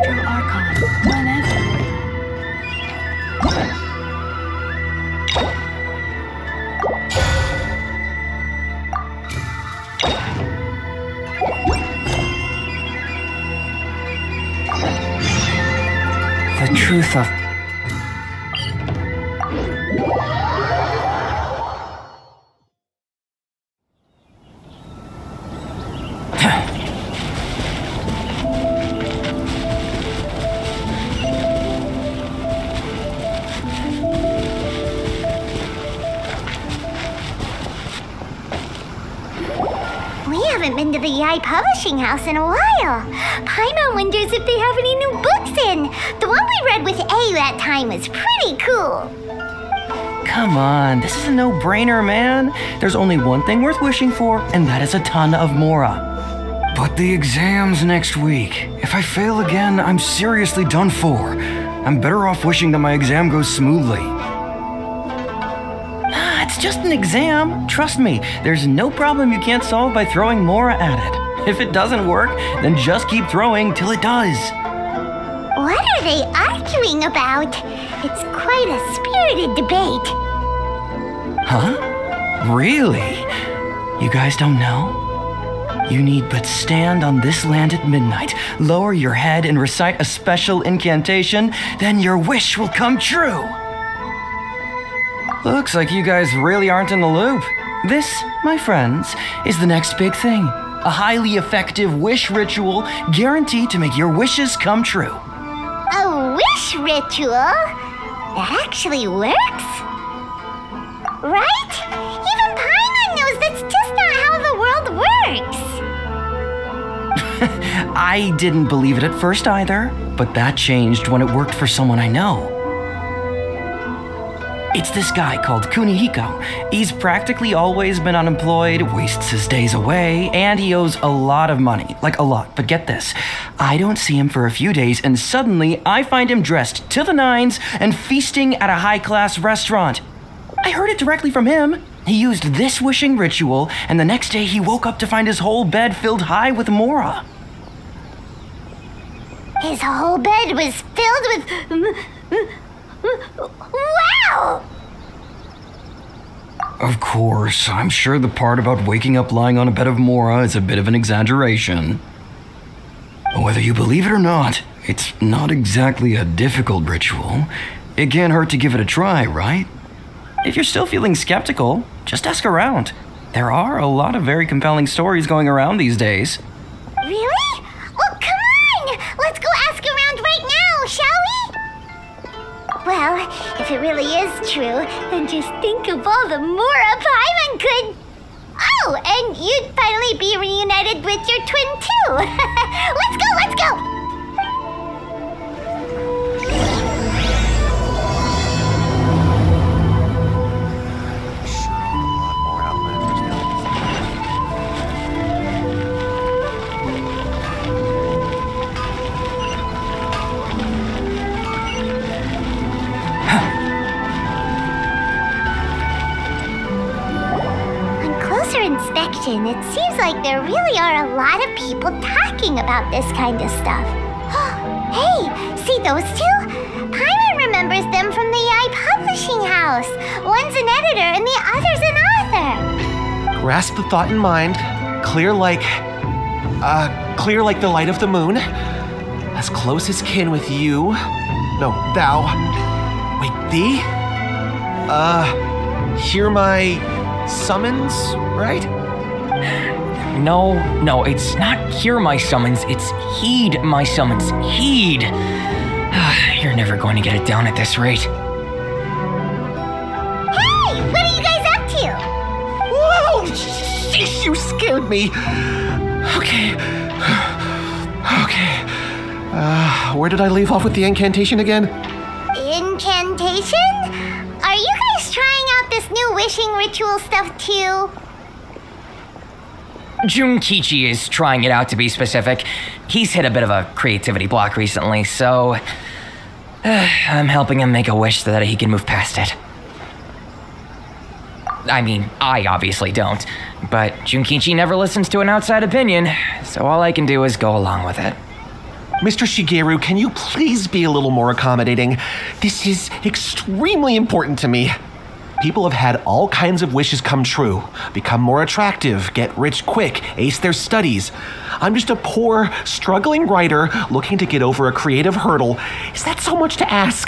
Draw Archon whenever. The truth of... We haven't been to the Yai Publishing House in a while. Paimon wonders if they have any new books in. The one we read with A that time was pretty cool. Come on, this is a no-brainer, man. There's only one thing worth wishing for, and that is a ton of Mora. But the exam's next week. If I fail again, I'm seriously done for. I'm better off wishing that my exam goes smoothly. It's just an exam. Trust me, there's no problem you can't solve by throwing Mora at it. If it doesn't work, then just keep throwing till it does. What are they arguing about? It's quite a spirited debate. Huh? Really? You guys don't know? You need but stand on this land at midnight, lower your head and recite a special incantation, then your wish will come true. Looks like you guys really aren't in the loop. This, my friends, is the next big thing. A highly effective wish ritual guaranteed to make your wishes come true. A wish ritual? That actually works? Right? Even Paimon knows that's just not how the world works. I didn't believe it at first either, but that changed when it worked for someone I know. It's this guy called Kunihiko. He's practically always been unemployed, wastes his days away, and he owes a lot of money. Like a lot, but get this. I don't see him for a few days, and suddenly I find him dressed to the nines and feasting at a high-class restaurant. I heard it directly from him. He used this wishing ritual, and the next day he woke up to find his whole bed filled high with Mora. His whole bed was filled with... Wow! Of course, I'm sure the part about waking up lying on a bed of Mora is a bit of an exaggeration. Whether you believe it or not, it's not exactly a difficult ritual. It can't hurt to give it a try, right? If you're still feeling skeptical, just ask around. There are a lot of very compelling stories going around these days. Really? Well, come on! Let's go ask around right now, shall we? Well, if it really is true, then just think of all the Mora Paimon could... Oh, and you'd finally be reunited with your twin, too! Let's go, let's go! Inspection, it seems like there really are a lot of people talking about this kind of stuff. Hey, see those two? Paimon remembers them from the Yai Publishing House. One's an editor and the other's an author. Grasp the thought in mind, clear like the light of the moon. As close as kin with you. No, thou. Wait, thee? Hear my summons, right? No, it's not hear my summons, it's heed my summons. Heed! You're never going to get it down at this rate. Hey, what are you guys up to? Whoa! Sheesh, you scared me. Okay. Where did I leave off with the incantation again? Incantation? Are you guys trying out this new wishing ritual stuff too? Junkichi is trying it out, to be specific. He's hit a bit of a creativity block recently, so... I'm helping him make a wish so that he can move past it. I mean, I obviously don't, but Junkichi never listens to an outside opinion, so all I can do is go along with it. Mr. Shigeru, can you please be a little more accommodating? This is extremely important to me. People have had all kinds of wishes come true. Become more attractive, get rich quick, ace their studies. I'm just a poor, struggling writer looking to get over a creative hurdle. Is that so much to ask?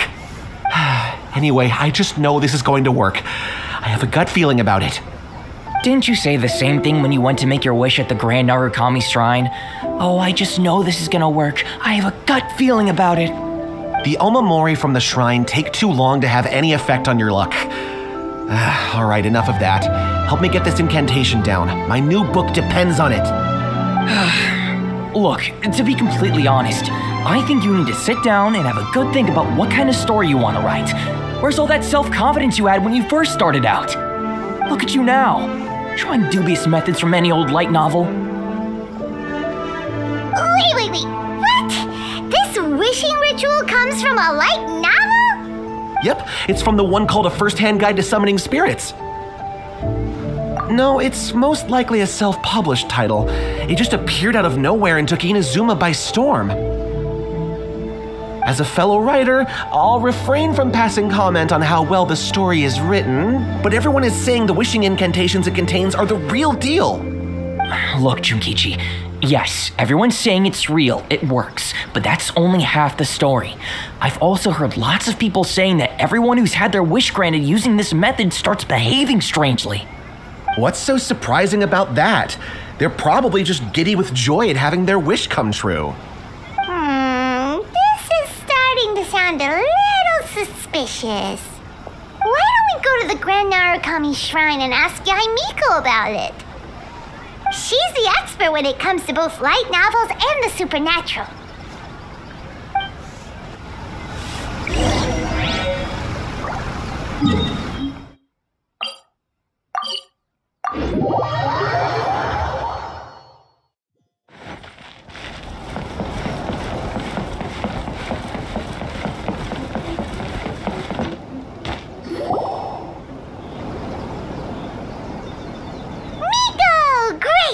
Anyway, I just know this is going to work. I have a gut feeling about it. Didn't you say the same thing when you went to make your wish at the Grand Narukami Shrine? Oh, I just know this is gonna work. I have a gut feeling about it. The omamori from the shrine take too long to have any effect on your luck. All right, enough of that. Help me get this incantation down. My new book depends on it. Look, to be completely honest, I think you need to sit down and have a good think about what kind of story you want to write. Where's all that self-confidence you had when you first started out? Look at you now, trying dubious methods from any old light novel. Wait. What? This wishing ritual comes from a light novel? Yep, it's from the one called A First-Hand Guide to Summoning Spirits. No, it's most likely a self-published title. It just appeared out of nowhere and took Inazuma by storm. As a fellow writer, I'll refrain from passing comment on how well the story is written, but everyone is saying the wishing incantations it contains are the real deal. Look, Junkichi, yes, everyone's saying it's real, it works, but that's only half the story. I've also heard lots of people saying that everyone who's had their wish granted using this method starts behaving strangely. What's so surprising about that? They're probably just giddy with joy at having their wish come true. This is starting to sound a little suspicious. Why don't we go to the Grand Narukami Shrine and ask Yai Miko about it? She's the expert when it comes to both light novels and the supernatural.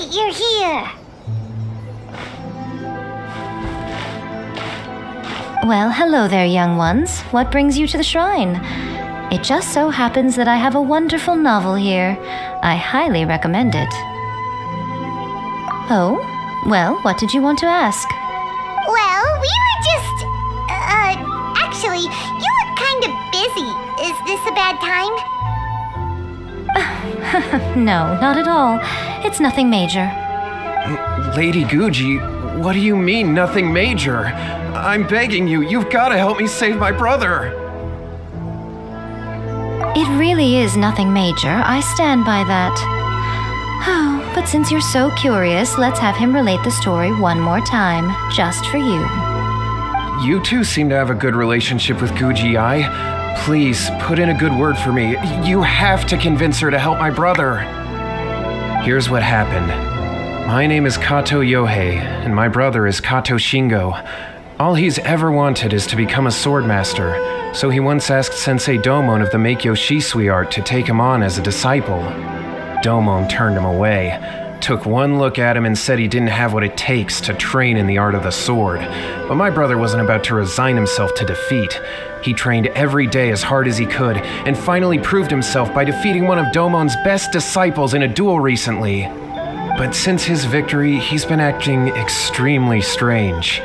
You're here! Well, hello there, young ones. What brings you to the shrine? It just so happens that I have a wonderful novel here. I highly recommend it. Oh? Well, what did you want to ask? Well, we were just... actually, you look kind of busy. Is this a bad time? No, not at all. It's nothing major. Lady Guji, what do you mean, nothing major? I'm begging you, you've got to help me save my brother. It really is nothing major. I stand by that. Oh, but since you're so curious, let's have him relate the story one more time, just for you. You two seem to have a good relationship with Guji-ai. Please, put in a good word for me. You have to convince her to help my brother. Here's what happened. My name is Kato Yohei, and my brother is Kato Shingo. All he's ever wanted is to become a swordmaster, so he once asked Sensei Domon of the Meikyo Shisui art to take him on as a disciple. Domon turned him away, took one look at him and said he didn't have what it takes to train in the art of the sword. But my brother wasn't about to resign himself to defeat. He trained every day as hard as he could, and finally proved himself by defeating one of Domon's best disciples in a duel recently. But since his victory, he's been acting extremely strange.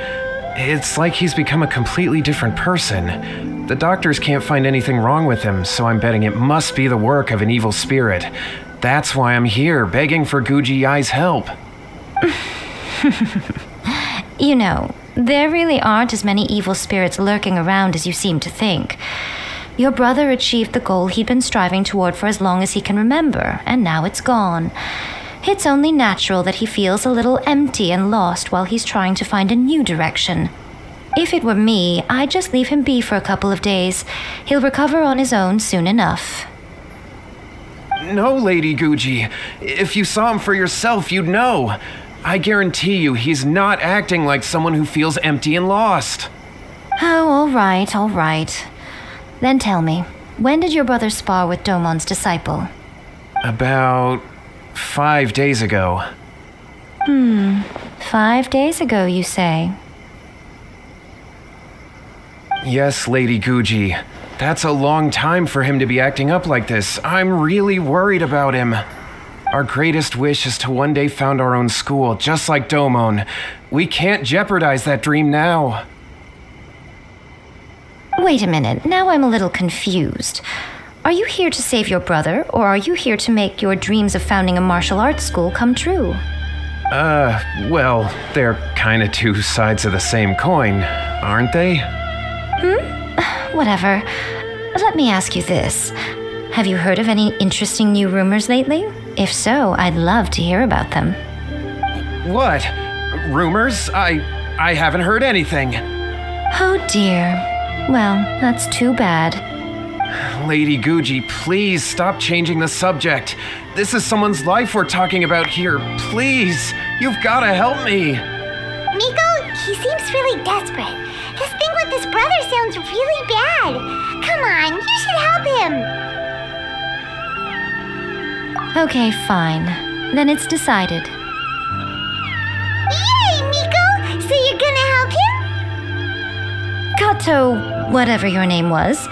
It's like he's become a completely different person. The doctors can't find anything wrong with him, so I'm betting it must be the work of an evil spirit. That's why I'm here, begging for Guji-ai's help. You know, there really aren't as many evil spirits lurking around as you seem to think. Your brother achieved the goal he'd been striving toward for as long as he can remember, and now it's gone. It's only natural that he feels a little empty and lost while he's trying to find a new direction. If it were me, I'd just leave him be for a couple of days. He'll recover on his own soon enough. No, Lady Guji. If you saw him for yourself, you'd know. I guarantee you he's not acting like someone who feels empty and lost. Oh, all right. Then tell me, when did your brother spar with Domon's disciple? About 5 days ago. 5 days ago, you say? Yes, Lady Guji. That's a long time for him to be acting up like this. I'm really worried about him. Our greatest wish is to one day found our own school, just like Domon. We can't jeopardize that dream now. Wait a minute, now I'm a little confused. Are you here to save your brother, or are you here to make your dreams of founding a martial arts school come true? Well, they're kinda two sides of the same coin, aren't they? Whatever. Let me ask you this. Have you heard of any interesting new rumors lately? If so, I'd love to hear about them. What? Rumors? I haven't heard anything. Oh dear. Well, that's too bad. Lady Guji, please stop changing the subject. This is someone's life we're talking about here. Please, you've gotta help me. Miko, he seems really desperate. His thing with his brother sounds really bad. Come on, you should help him. Okay, fine. Then it's decided. Yay, Miko! So you're gonna help him? Kato, whatever your name was,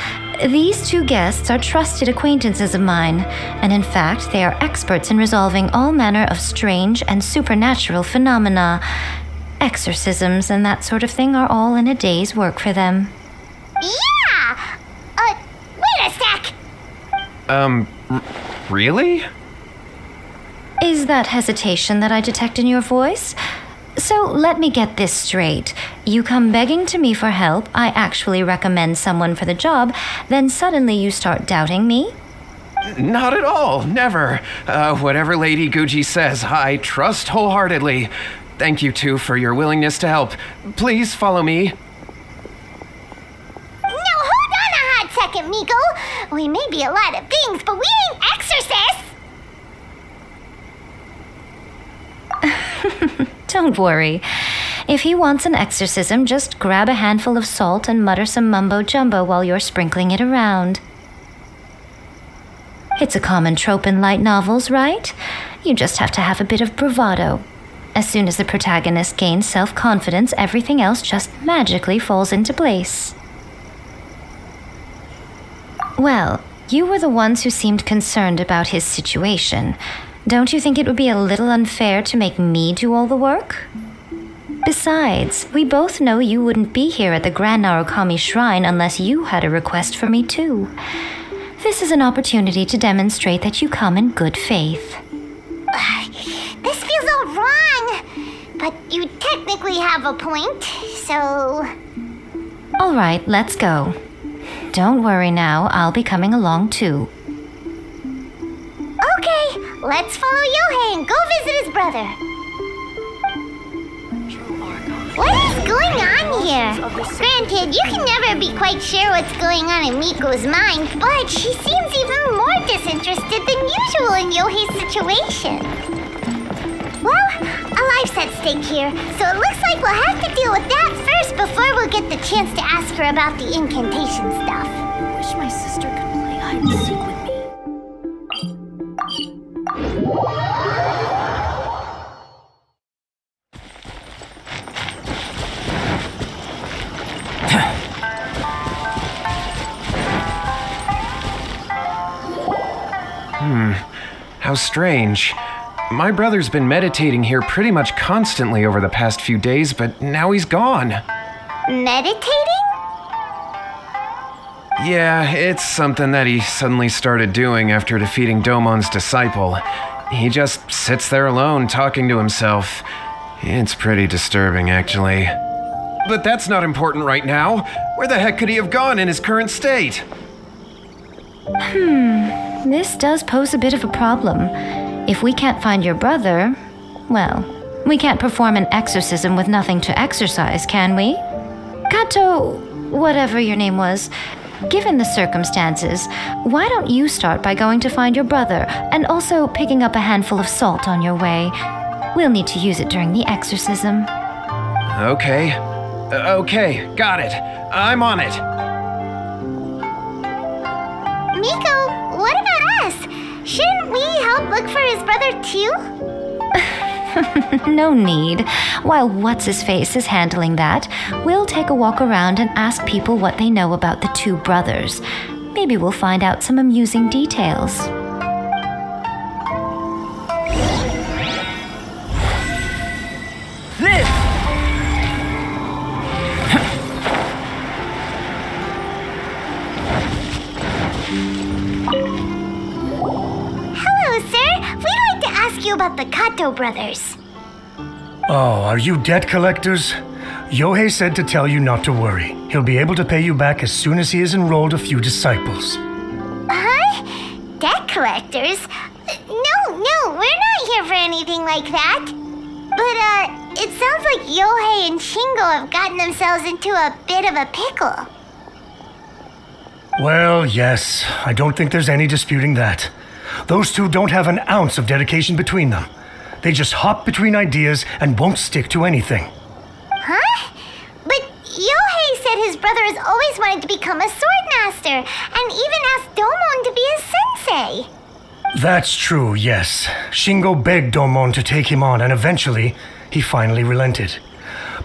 these two guests are trusted acquaintances of mine, and in fact, they are experts in resolving all manner of strange and supernatural phenomena. Exorcisms and that sort of thing are all in a day's work for them. Yeah! Wait a sec! Really? Is that hesitation that I detect in your voice? So let me get this straight. You come begging to me for help, I actually recommend someone for the job, then suddenly you start doubting me? Not at all, never. Whatever Lady Guji says, I trust wholeheartedly. Thank you two for your willingness to help. Please follow me. No, hold on a hot second, Miko. We may be a lot of things, but we ain't exorcists! Don't worry. If he wants an exorcism, just grab a handful of salt and mutter some mumbo-jumbo while you're sprinkling it around. It's a common trope in light novels, right? You just have to have a bit of bravado. As soon as the protagonist gains self-confidence, everything else just magically falls into place. Well, you were the ones who seemed concerned about his situation. Don't you think it would be a little unfair to make me do all the work? Besides, we both know you wouldn't be here at the Grand Narukami Shrine unless you had a request for me too. This is an opportunity to demonstrate that you come in good faith. This feels all wrong, but you technically have a point, so... All right, let's go. Don't worry now, I'll be coming along too. Okay, let's follow Yohei and go visit his brother. What is going on here? Granted, you can never be quite sure what's going on in Miko's mind, but she seems even more disinterested than usual in Yohei's situation. Well, a life's at stake here, so it looks like we'll have to deal with that first before we'll get the chance to ask her about the incantation stuff. I wish my sister could play hide and seek with me. How strange. My brother's been meditating here pretty much constantly over the past few days, but now he's gone. Meditating? Yeah, it's something that he suddenly started doing after defeating Domon's disciple. He just sits there alone, talking to himself. It's pretty disturbing, actually. But that's not important right now. Where the heck could he have gone in his current state? This does pose a bit of a problem. If we can't find your brother, well, we can't perform an exorcism with nothing to exorcise, can we? Kato, whatever your name was, given the circumstances, why don't you start by going to find your brother and also picking up a handful of salt on your way? We'll need to use it during the exorcism. Okay. Okay, got it. I'm on it. Miko, what about us? Shouldn't we help look for his brother too? No need. While What's-His-Face is handling that, we'll take a walk around and ask people what they know about the two brothers. Maybe we'll find out some amusing details. This! Hello, sir. We'd like to ask you about the Kato brothers. Oh, are you debt collectors? Yohei said to tell you not to worry. He'll be able to pay you back as soon as he has enrolled a few disciples. Huh? Debt collectors? No, we're not here for anything like that. But, it sounds like Yohei and Shingo have gotten themselves into a bit of a pickle. Well, yes, I don't think there's any disputing that. Those two don't have an ounce of dedication between them. They just hop between ideas and won't stick to anything. Huh? But Yohei said his brother has always wanted to become a sword master, and even asked Domon to be his sensei. That's true, yes. Shingo begged Domon to take him on, and eventually, he finally relented.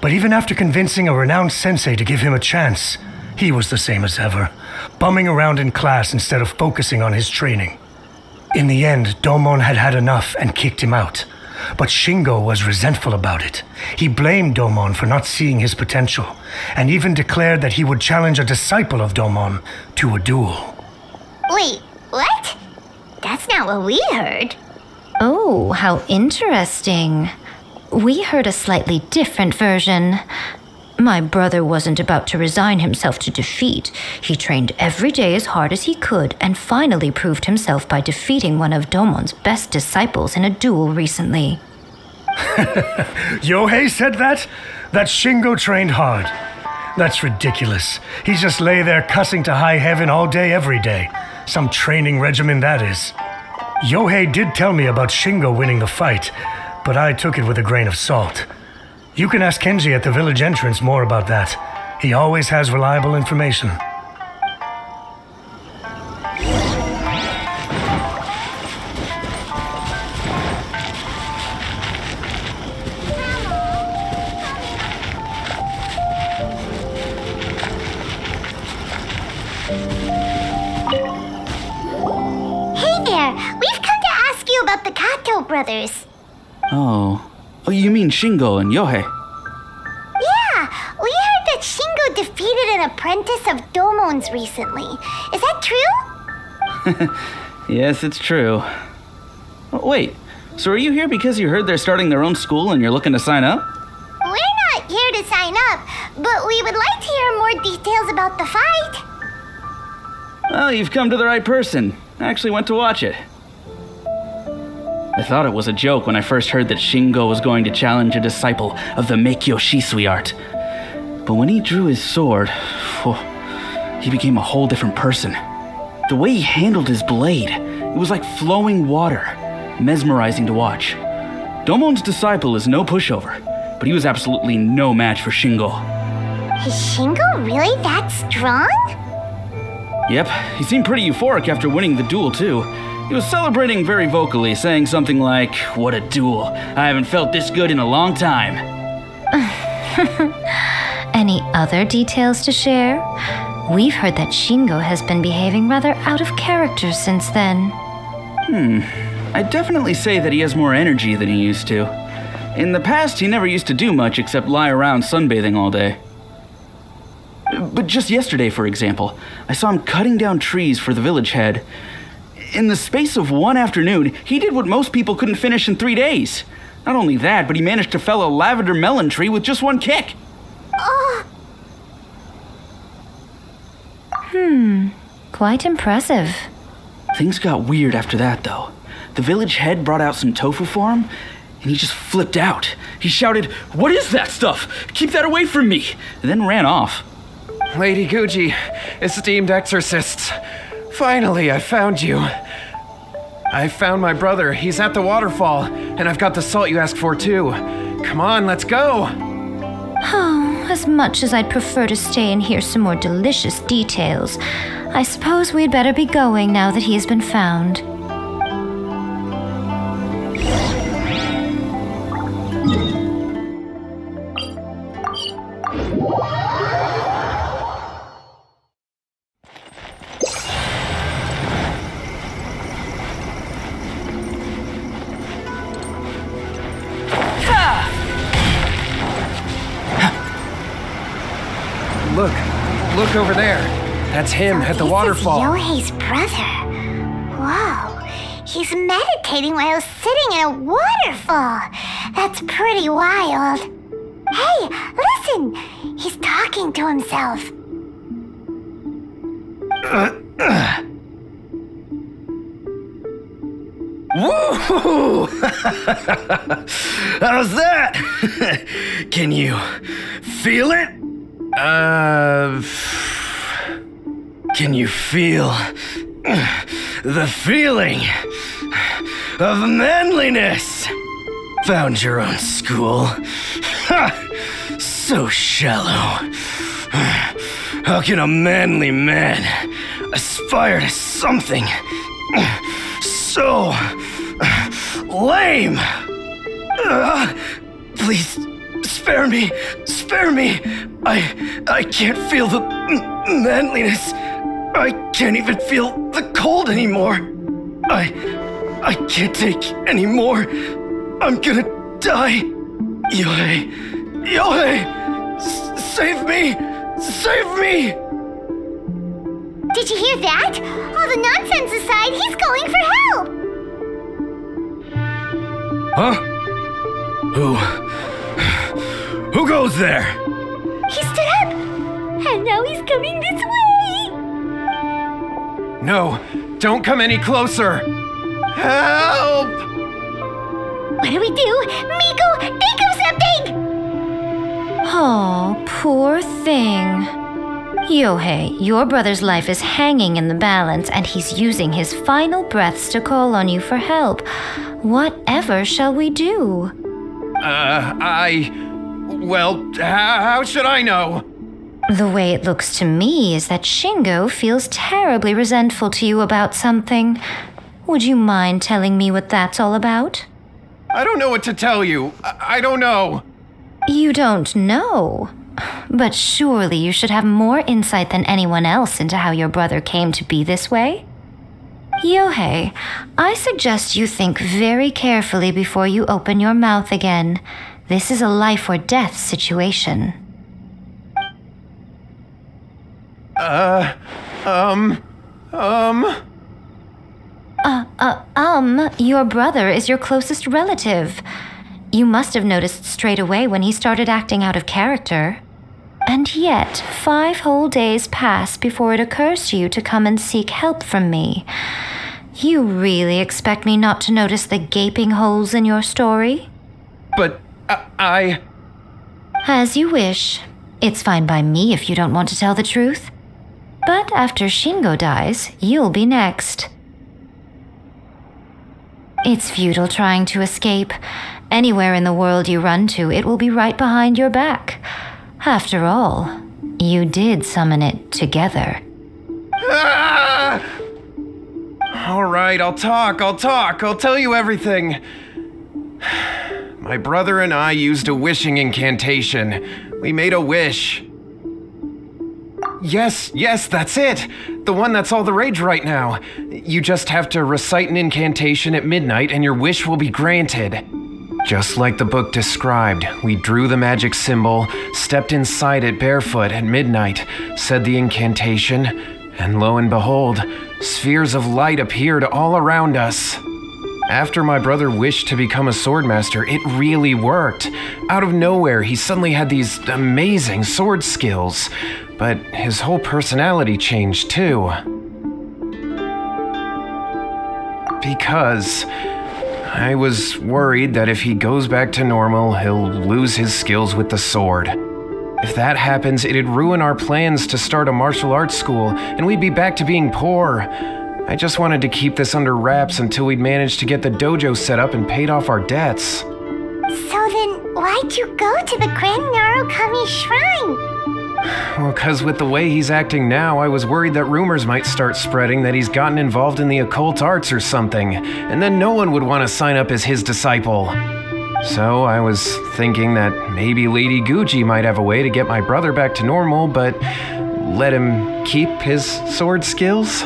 But even after convincing a renowned sensei to give him a chance, he was the same as ever, bumming around in class instead of focusing on his training. In the end, Domon had had enough and kicked him out. But Shingo was resentful about it. He blamed Domon for not seeing his potential, and even declared that he would challenge a disciple of Domon to a duel. Wait, what? That's not what we heard. Oh, how interesting. We heard a slightly different version. My brother wasn't about to resign himself to defeat. He trained every day as hard as he could and finally proved himself by defeating one of Domon's best disciples in a duel recently. Yohei said that? That Shingo trained hard. That's ridiculous. He just lay there cussing to high heaven all day, every day. Some training regimen, that is. Yohei did tell me about Shingo winning the fight, but I took it with a grain of salt. You can ask Kenji at the village entrance more about that. He always has reliable information. Hey there, we've come to ask you about the Kato brothers. Oh, you mean Shingo and Yohei? Yeah, we heard that Shingo defeated an apprentice of Domon's recently. Is that true? Yes, it's true. Wait, so are you here because you heard they're starting their own school and you're looking to sign up? We're not here to sign up, but we would like to hear more details about the fight. Well, you've come to the right person. I actually went to watch it. I thought it was a joke when I first heard that Shingo was going to challenge a disciple of the Meikyo Shisui art. But when he drew his sword, he became a whole different person. The way he handled his blade, it was like flowing water, mesmerizing to watch. Domon's disciple is no pushover, but he was absolutely no match for Shingo. Is Shingo really that strong? Yep, he seemed pretty euphoric after winning the duel too. He was celebrating very vocally, saying something like, "What a duel. I haven't felt this good in a long time." Any other details to share? We've heard that Shingo has been behaving rather out of character since then. I'd definitely say that he has more energy than he used to. In the past, he never used to do much except lie around sunbathing all day. But just yesterday, for example, I saw him cutting down trees for the village head. In the space of one afternoon, he did what most people couldn't finish in 3 days. Not only that, but he managed to fell a lavender melon tree with just one kick. Quite impressive. Things got weird after that, though. The village head brought out some tofu for him, and he just flipped out. He shouted, "What is that stuff? Keep that away from me!" and then ran off. Lady Guji, esteemed exorcists, finally I found you. I found my brother. He's at the waterfall, and I've got the salt you asked for too. Come on, let's go. Oh, as much as I'd prefer to stay and hear some more delicious details, I suppose we'd better be going now that he has been found. Look over there. That's him at the waterfall. Yohei's brother. Whoa. He's meditating while sitting in a waterfall. That's pretty wild. Hey, listen! He's talking to himself. Woo! How's that? Can you feel it? Can you feel the feeling of manliness? Found your own school. Ha! So shallow. How can a manly man aspire to something so lame? Please, spare me. Spare me. I can't feel the manliness. I can't even feel the cold anymore. I can't take any more. I'm gonna die. Yohei! Yohei! Save me! Save me! Did you hear that? All the nonsense aside, he's calling for help! Huh? Who goes there? He stood up! And now he's coming this way! No, don't come any closer. Help! What do we do? Miko, think of something! Oh, poor thing. Yohei, your brother's life is hanging in the balance, and he's using his final breaths to call on you for help. Whatever shall we do? Well, how should I know? The way it looks to me is that Shingo feels terribly resentful to you about something. Would you mind telling me what that's all about? I don't know what to tell you. I don't know. You don't know? But surely you should have more insight than anyone else into how your brother came to be this way? Yohei, I suggest you think very carefully before you open your mouth again. This is a life or death situation. Your brother is your closest relative. You must have noticed straight away when he started acting out of character. And yet, 5 whole days pass before it occurs to you to come and seek help from me. You really expect me not to notice the gaping holes in your story? But I... As you wish. It's fine by me if you don't want to tell the truth. But after Shingo dies, you'll be next. It's futile trying to escape. Anywhere in the world you run to, it will be right behind your back. After all, you did summon it together. Ah! All right, I'll talk. I'll tell you everything. My brother and I used a wishing incantation. We made a wish. Yes, that's it. The one that's all the rage right now. You just have to recite an incantation at midnight and your wish will be granted. Just like the book described, we drew the magic symbol, stepped inside it barefoot at midnight, said the incantation, and lo and behold, spheres of light appeared all around us. After my brother wished to become a swordmaster, it really worked. Out of nowhere, he suddenly had these amazing sword skills, but his whole personality changed too. Because I was worried that if he goes back to normal, he'll lose his skills with the sword. If that happens, it'd ruin our plans to start a martial arts school, and we'd be back to being poor. I just wanted to keep this under wraps until we'd managed to get the dojo set up and paid off our debts. So then, why'd you go to the Grand Narukami Shrine? Well, 'cause with the way he's acting now, I was worried that rumors might start spreading that he's gotten involved in the occult arts or something, and then no one would want to sign up as his disciple. So I was thinking that maybe Lady Guji might have a way to get my brother back to normal, but let him keep his sword skills?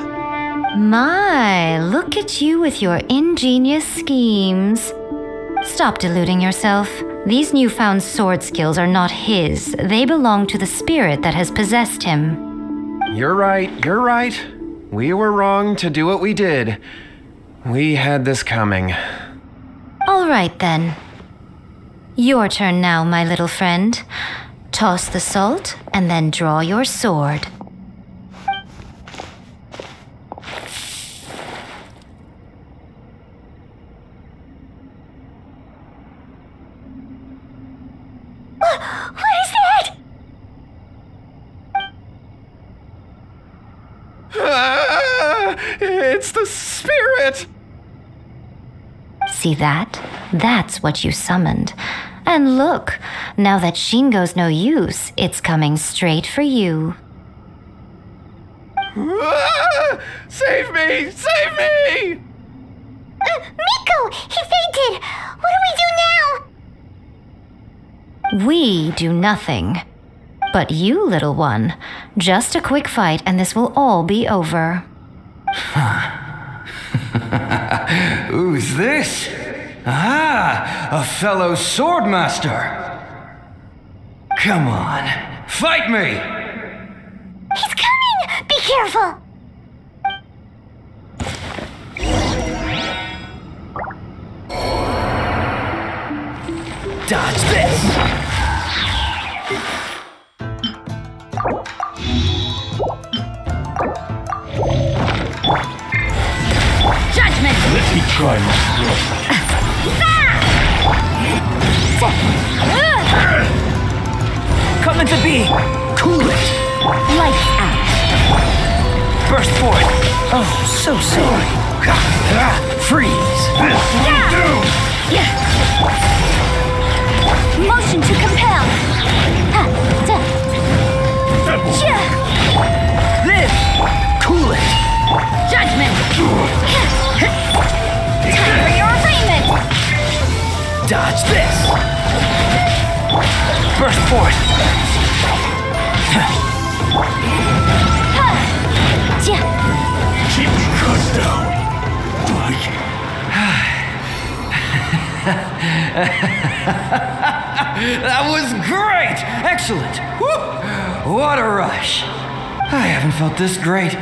My, look at you with your ingenious schemes. Stop deluding yourself. These newfound sword skills are not his. They belong to the spirit that has possessed him. You're right. We were wrong to do what we did. We had this coming. All right then. Your turn now, my little friend. Toss the salt and then draw your sword. What is that? It's the spirit! See that? That's what you summoned. And look, now that Shingo's no use, it's coming straight for you. Save me! Save me! Miko! He fainted! What do we do now? We do nothing. But you, little one, just a quick fight and this will all be over. Who's this? Ah, a fellow swordmaster. Come on, fight me! He's coming! Be careful! Dodge this! Judgment! Let me try my Coming to be! Cool it! Lights out. Burst forth! Oh, so sorry. Freeze! Motion to compel! Live! Cool it! Judgment! Time for your assignment! Dodge this! Burst forth! keep your guns down. That was great! Excellent! Woo! What a rush! I haven't felt this great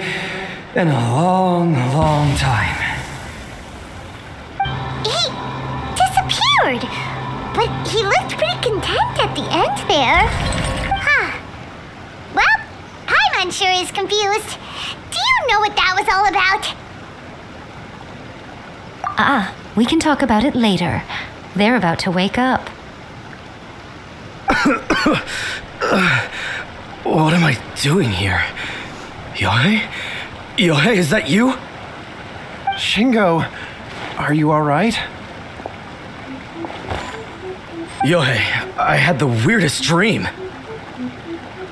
in a long, long time. He disappeared! But he looked pretty content at the end there. Huh. Well, Paimon sure is confused. Do you know what that was all about? We can talk about it later. They're about to wake up. What am I doing here? Yohei? Yohei, is that you? Shingo, are you alright? Yohei, I had the weirdest dream.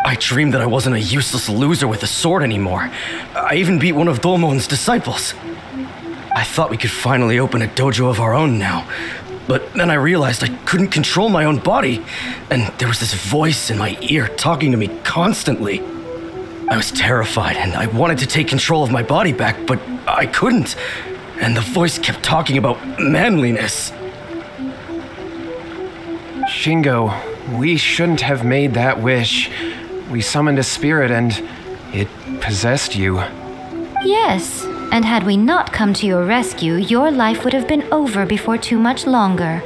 I dreamed that I wasn't a useless loser with a sword anymore. I even beat one of Domon's disciples. I thought we could finally open a dojo of our own now. But then I realized I couldn't control my own body, and there was this voice in my ear talking to me constantly. I was terrified, and I wanted to take control of my body back, but I couldn't. And the voice kept talking about manliness. Shingo, we shouldn't have made that wish. We summoned a spirit and it possessed you. Yes, and had we not come to your rescue, your life would have been over before too much longer.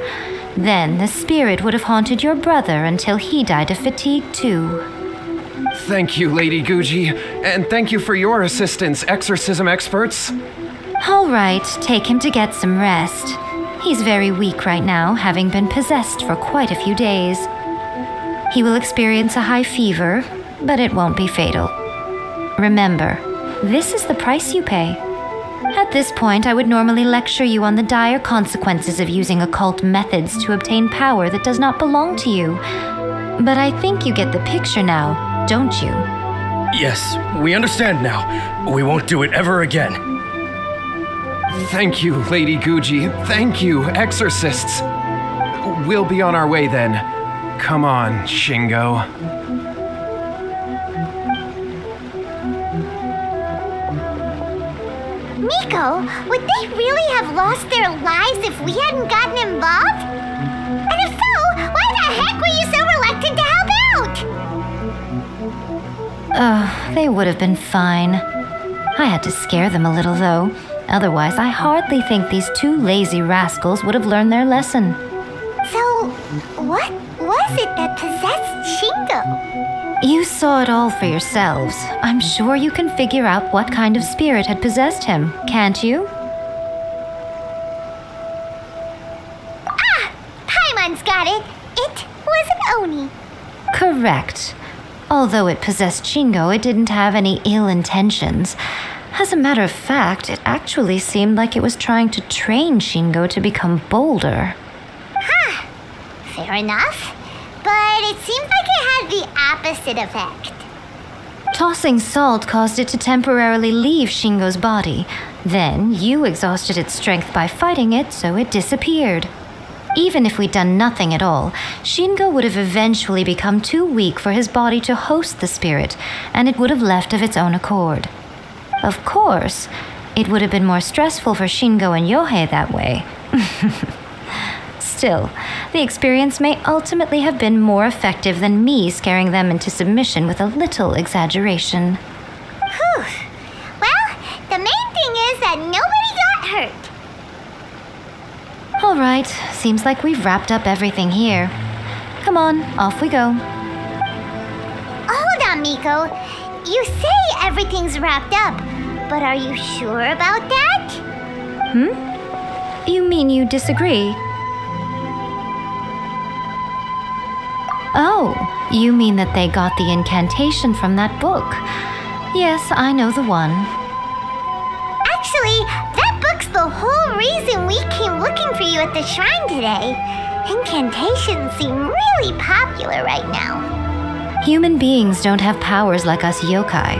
Then the spirit would have haunted your brother until he died of fatigue too. Thank you, Lady Guji, and thank you for your assistance, exorcism experts. All right, take him to get some rest. He's very weak right now, having been possessed for quite a few days. He will experience a high fever, but it won't be fatal. Remember, this is the price you pay. At this point, I would normally lecture you on the dire consequences of using occult methods to obtain power that does not belong to you. But I think you get the picture now, don't you? Yes, we understand now. We won't do it ever again. Thank you, Lady Guji. Thank you, exorcists. We'll be on our way then. Come on, Shingo. Miko, would they really have lost their lives if we hadn't gotten involved? And if so, why the heck were you so reluctant to help out? They would have been fine. I had to scare them a little, though. Otherwise, I hardly think these two lazy rascals would have learned their lesson. So, what was it that possessed Shingo? You saw it all for yourselves. I'm sure you can figure out what kind of spirit had possessed him, can't you? Paimon's got it. It was an Oni. Correct. Although it possessed Shingo, it didn't have any ill intentions. As a matter of fact, it actually seemed like it was trying to train Shingo to become bolder. Fair enough. But it seems like it had the opposite effect. Tossing salt caused it to temporarily leave Shingo's body. Then you exhausted its strength by fighting it, so it disappeared. Even if we'd done nothing at all, Shingo would have eventually become too weak for his body to host the spirit, and it would have left of its own accord. Of course, it would have been more stressful for Shingo and Yohei that way. Still, the experience may ultimately have been more effective than me scaring them into submission with a little exaggeration. Whew. Well, the main thing is that nobody got hurt. All right, seems like we've wrapped up everything here. Come on, off we go. Hold on, Miko. You say everything's wrapped up, but are you sure about that? You mean you disagree? Oh, you mean that they got the incantation from that book. Yes, I know the one. Actually, that book's the whole reason we came looking for you at the shrine today. Incantations seem really popular right now. Human beings don't have powers like us yokai.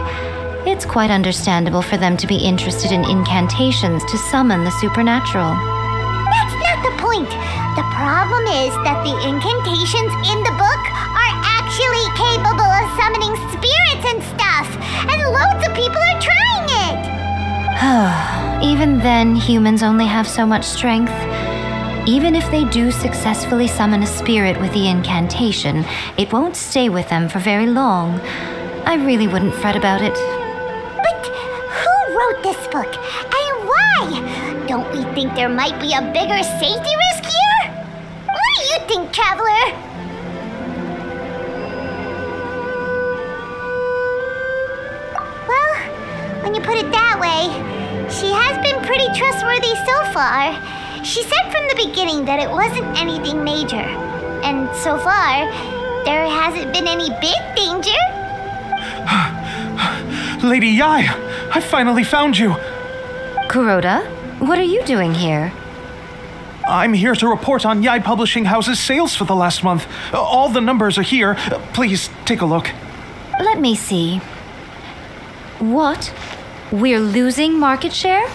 It's quite understandable for them to be interested in incantations to summon the supernatural. That's not the point. The problem is that the incantations in the book are actually capable of summoning spirits and stuff, and loads of people are trying it. Even then, humans only have so much strength. Even if they do successfully summon a spirit with the incantation, it won't stay with them for very long. I really wouldn't fret about it. But who wrote this book, and why? Don't we think there might be a bigger safety risk here? What do you think, Traveler? Well, when you put it that way, she has been pretty trustworthy so far. She said from the beginning that it wasn't anything major. And so far, there hasn't been any big danger. Lady Yai, I finally found you. Kuroda, what are you doing here? I'm here to report on Yai Publishing House's sales for the last month. All the numbers are here. Please take a look. Let me see. What? We're losing market share?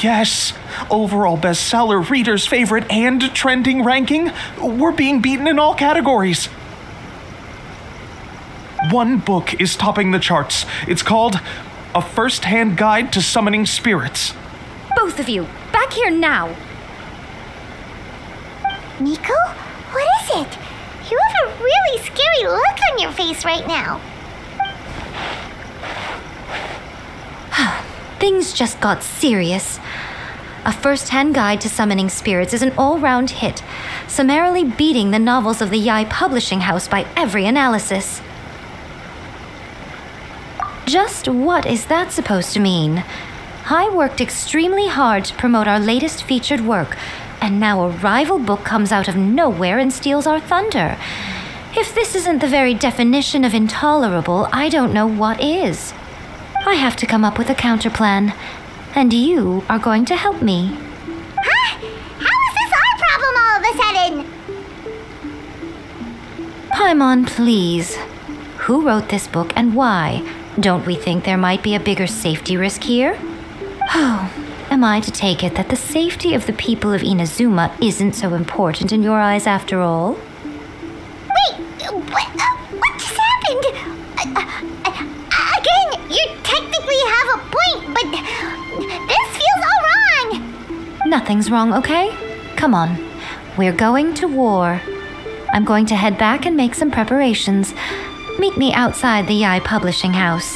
Yes. Overall bestseller, readers' favorite, and trending ranking. We're being beaten in all categories. One book is topping the charts. It's called A First-Hand Guide to Summoning Spirits. Both of you, back here now! Miko? What is it? You have a really scary look on your face right now. Things just got serious. A First-Hand Guide to Summoning Spirits is an all-round hit, summarily beating the novels of the Yai Publishing House by every analysis. Just what is that supposed to mean? I worked extremely hard to promote our latest featured work, and now a rival book comes out of nowhere and steals our thunder. If this isn't the very definition of intolerable, I don't know what is. I have to come up with a counterplan, and you are going to help me. Huh? How is this our problem all of a sudden? Paimon, please. Who wrote this book and why? Don't we think there might be a bigger safety risk here? Oh, Am I to take it that the safety of the people of Inazuma isn't so important in your eyes after all? Wait, what just happened? Again, you technically have a point, but this feels all wrong. Nothing's wrong, okay? Come on. We're going to war. I'm going to head back and make some preparations. Meet me outside the Yai Publishing House.